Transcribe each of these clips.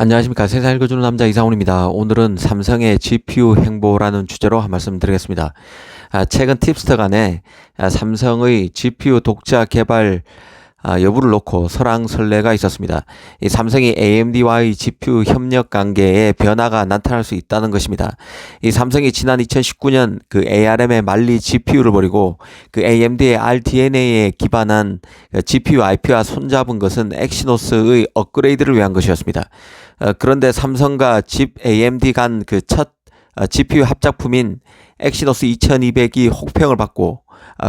안녕하십니까. 세상 읽어주는 남자 이상훈입니다. 오늘은 삼성의 GPU 행보라는 주제로 한 말씀 드리겠습니다. 최근 팁스터간에 삼성의 GPU 독자 개발 여부를 놓고 설왕설래가 있었습니다. 이 삼성이 AMD와의 GPU 협력 관계에 변화가 나타날 수 있다는 것입니다. 이 삼성이 지난 2019년 그 ARM의 만리 GPU를 버리고 그 AMD의 RDNA에 기반한 GPU IP와 손잡은 것은 엑시노스의 업그레이드를 위한 것이었습니다. 그런데 삼성과 AMD 간 그 첫 GPU 합작품인 엑시노스 2200이 혹평을 받고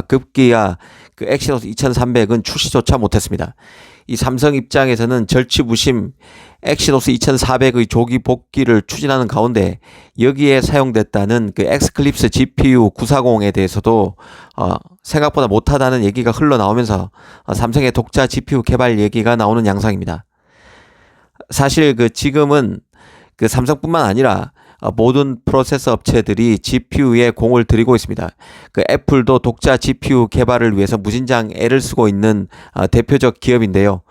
급기야 그 엑시노스 2300은 출시조차 못했습니다. 이 삼성 입장에서는 절치부심 엑시노스 2400의 조기 복귀를 추진하는 가운데 여기에 사용됐다는 그 엑스클립스 GPU 940에 대해서도 생각보다 못하다는 얘기가 흘러나오면서 삼성의 독자 GPU 개발 얘기가 나오는 양상입니다. 사실 지금은 삼성뿐만 아니라 모든 프로세서 업체들이 GPU에 공을 들이고 있습니다. 애플도 독자 GPU 개발을 위해서 무진장 애를 쓰고 있는 대표적 기업인데요.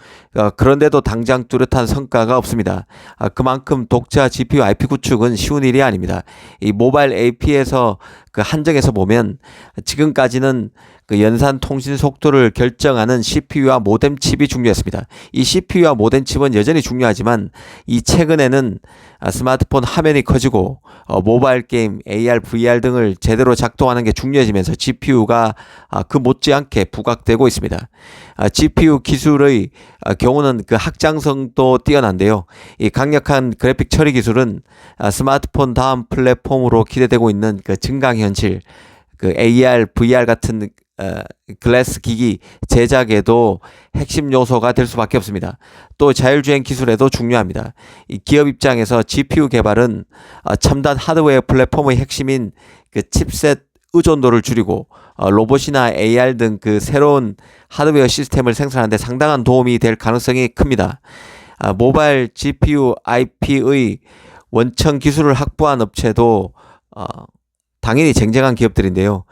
그런데도 당장 뚜렷한 성과가 없습니다. 그만큼 독자 GPU IP 구축은 쉬운 일이 아닙니다. 이 모바일 AP에서 한정에서 보면 지금까지는 연산 통신 속도를 결정하는 CPU와 모뎀 칩이 중요했습니다. 이 CPU와 모뎀 칩은 여전히 중요하지만 이 최근에는 스마트폰 화면이 커지고 모바일 게임, AR, VR 등을 제대로 작동하는 게 중요해지면서 GPU가 그 못지않게 부각되고 있습니다. GPU 기술의 경우는 확장성도 뛰어난데요. 이 강력한 그래픽 처리 기술은 스마트폰 다음 플랫폼으로 기대되고 있는 증강현실, AR, VR 같은 글래스 기기 제작에도 핵심 요소가 될 수밖에 없습니다. 또 자율주행 기술에도 중요합니다. 이 기업 입장에서 GPU 개발은 첨단 하드웨어 플랫폼의 핵심인 칩셋 의존도를 줄이고 로봇이나 AR 등 새로운 하드웨어 시스템을 생산하는 데 상당한 도움이 될 가능성이 큽니다. 모바일 GPU IP의 원천 기술을 확보한 업체도 당연히 쟁쟁한 기업들인데요.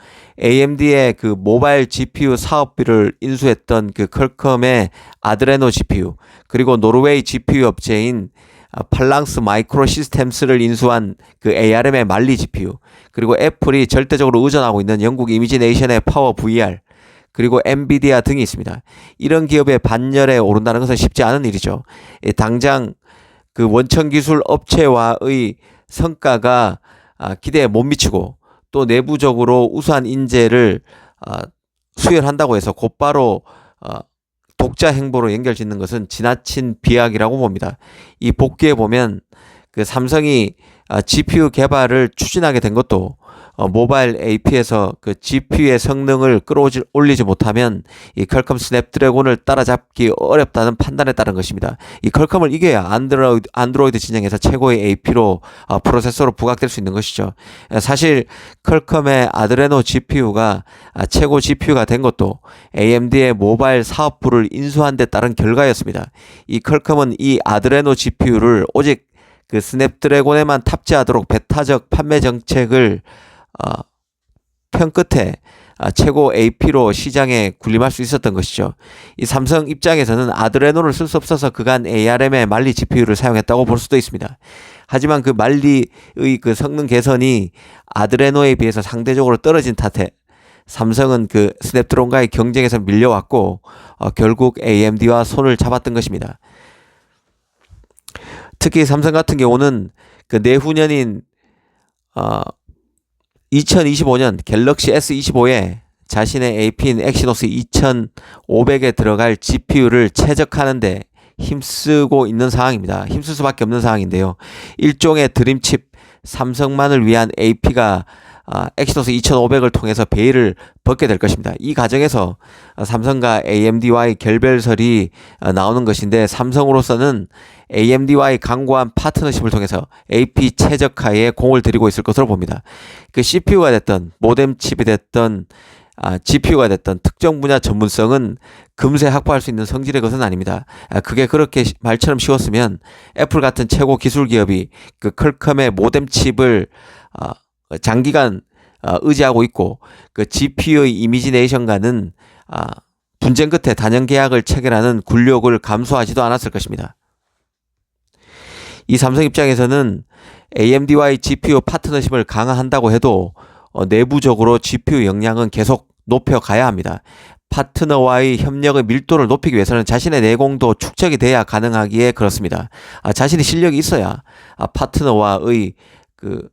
AMD의 모바일 GPU 사업비를 인수했던 퀄컴의 아드레노 GPU, 그리고 노르웨이 GPU 업체인 팔랑스 마이크로 시스템스를 인수한 ARM의 만리 GPU, 그리고 애플이 절대적으로 의존하고 있는 영국 이미지네이션의 파워 VR, 그리고 엔비디아 등이 있습니다. 이런 기업의 반열에 오른다는 것은 쉽지 않은 일이죠. 당장 원천 기술 업체와의 성과가 기대에 못 미치고 또 내부적으로 우수한 인재를 수혈한다고 해서 곧바로 독자 행보로 연결짓는 것은 지나친 비약이라고 봅니다. 이 복귀에 보면 삼성이 GPU 개발을 추진하게 된 것도 모바일 AP에서 GPU의 성능을 끌어올리지 못하면 이 퀄컴 스냅드래곤을 따라잡기 어렵다는 판단에 따른 것입니다. 이 퀄컴을 이겨야 안드로이드 진영에서 최고의 AP로 프로세서로 부각될 수 있는 것이죠. 사실 퀄컴의 아드레노 GPU가 최고 GPU가 된 것도 AMD의 모바일 사업부를 인수한 데 따른 결과였습니다. 이 퀄컴은 이 아드레노 GPU를 오직 스냅드래곤에만 탑재하도록 배타적 판매 정책을 편 끝에 최고 AP로 시장에 군림할 수 있었던 것이죠. 이 삼성 입장에서는 아드레노를 쓸 수 없어서 그간 ARM의 만리 GPU를 사용했다고 볼 수도 있습니다. 하지만 만리의 성능 개선이 아드레노에 비해서 상대적으로 떨어진 탓에 삼성은 스냅드래곤과의 경쟁에서 밀려왔고 결국 AMD와 손을 잡았던 것입니다. 특히 삼성 같은 경우는 내후년인 2025년 갤럭시 S25에 자신의 AP인 엑시노스 2500에 들어갈 GPU를 최적화하는데 힘쓰고 있는 상황입니다. 힘쓸 수밖에 없는 상황인데요. 일종의 드림칩 삼성만을 위한 AP가 엑시노스 2500을 통해서 베일을 벗게 될 것입니다. 이 과정에서 삼성과 AMD와의 결별설이 나오는 것인데 삼성으로서는 AMD와의 강고한 파트너십을 통해서 AP 최적화에 공을 들이고 있을 것으로 봅니다. CPU가 됐던 모뎀 칩이 됐던 GPU가 됐던 특정 분야 전문성은 금세 확보할 수 있는 성질의 것은 아닙니다. 그게 그렇게 말처럼 쉬웠으면 애플 같은 최고 기술 기업이 퀄컴의 모뎀 칩을 장기간 의지하고 있고 GPU의 이미지네이션과는 분쟁 끝에 단연 계약을 체결하는 굴욕을 감수하지도 않았을 것입니다. 이 삼성 입장에서는 AMD와의 GPU 파트너십을 강화한다고 해도 내부적으로 GPU 역량은 계속 높여가야 합니다. 파트너와의 협력의 밀도를 높이기 위해서는 자신의 내공도 축적이 돼야 가능하기에 그렇습니다. 자신의 실력이 있어야 파트너와의 그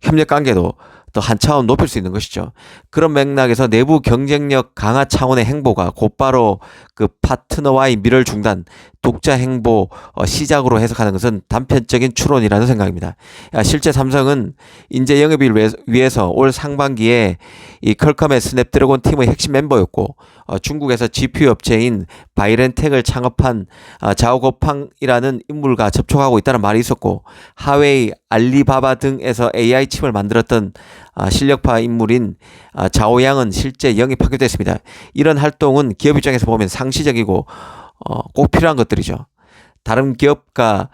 협력 관계도 더 한 차원 높일 수 있는 것이죠. 그런 맥락에서 내부 경쟁력 강화 차원의 행보가 곧바로 그 파트너와의 밀월 중단, 독자 행보 시작으로 해석하는 것은 단편적인 추론이라는 생각입니다. 실제 삼성은 인재 영입을 위해서 올 상반기에 이 퀄컴의 스냅드래곤 팀의 핵심 멤버였고 중국에서 GPU 업체인 바이렌텍을 창업한 자오거팡이라는 인물과 접촉하고 있다는 말이 있었고, 하웨이, 알리바바 등에서 AI 칩을 만들었던 실력파 인물인 자오양은 실제 영입하게 됐습니다. 이런 활동은 기업 입장에서 보면 상시적이고 꼭 필요한 것들이죠. 다른 기업과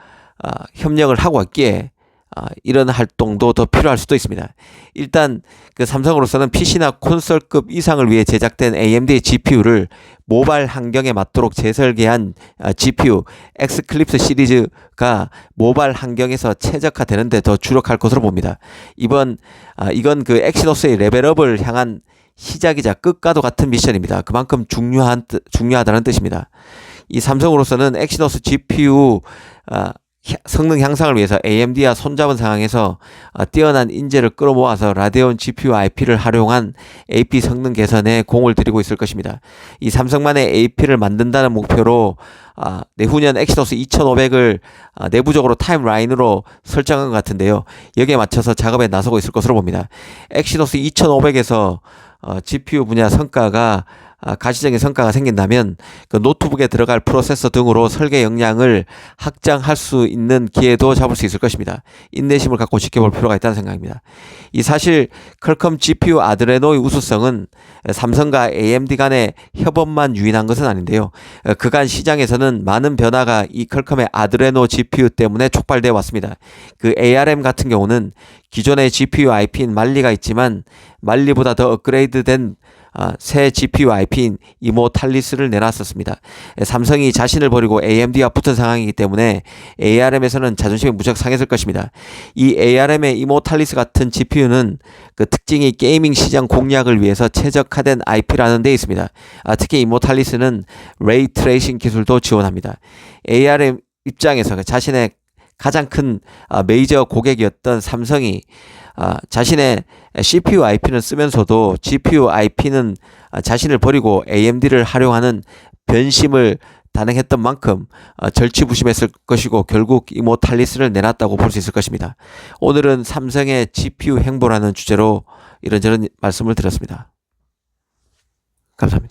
협력을 하고 있기에 이런 활동도 더 필요할 수도 있습니다. 일단 그 삼성으로서는 PC나 콘솔급 이상을 위해 제작된 AMD의 GPU를 모바일 환경에 맞도록 재설계한 GPU 엑스클립스 시리즈가 모바일 환경에서 최적화되는 데 더 주력할 것으로 봅니다. 이건 그 엑시노스의 레벨업을 향한 시작이자 끝과도 같은 미션입니다. 그만큼 중요하다는 뜻입니다. 이 삼성으로서는 엑시노스 GPU 성능 향상을 위해서 AMD와 손잡은 상황에서 뛰어난 인재를 끌어모아서 라데온 GPU IP를 활용한 AP 성능 개선에 공을 들이고 있을 것입니다. 이 삼성만의 AP를 만든다는 목표로 내후년 엑시노스 2500을 내부적으로 타임라인으로 설정한 것 같은데요. 여기에 맞춰서 작업에 나서고 있을 것으로 봅니다. 엑시노스 2500에서 GPU 분야 성과가 가시적인 성과가 생긴다면 그 노트북에 들어갈 프로세서 등으로 설계 역량을 확장할 수 있는 기회도 잡을 수 있을 것입니다. 인내심을 갖고 지켜볼 필요가 있다는 생각입니다. 이 사실 퀄컴 GPU 아드레노의 우수성은 삼성과 AMD 간의 협업만 유인한 것은 아닌데요. 그간 시장에서는 많은 변화가 이 퀄컴의 아드레노 GPU 때문에 촉발되어 왔습니다. 그 ARM 같은 경우는 기존의 GPU IP인 말리가 있지만 말리보다 더 업그레이드된 새 GPU IP인 이모탈리스를 내놨었습니다. 삼성이 자신을 버리고 AMD와 붙은 상황이기 때문에 ARM에서는 자존심이 무척 상했을 것입니다. 이 ARM의 이모탈리스 같은 GPU는 그 특징이 게이밍 시장 공략을 위해서 최적화된 IP라는 데 있습니다. 특히 이모탈리스는 레이 트레이싱 기술도 지원합니다. ARM 입장에서 자신의 가장 큰 메이저 고객이었던 삼성이 자신의 CPU IP는 쓰면서도 GPU IP는 자신을 버리고 AMD를 활용하는 변심을 단행했던 만큼 절치부심했을 것이고 결국 이모탈리스를 내놨다고 볼 수 있을 것입니다. 오늘은 삼성의 GPU 행보라는 주제로 이런저런 말씀을 드렸습니다. 감사합니다.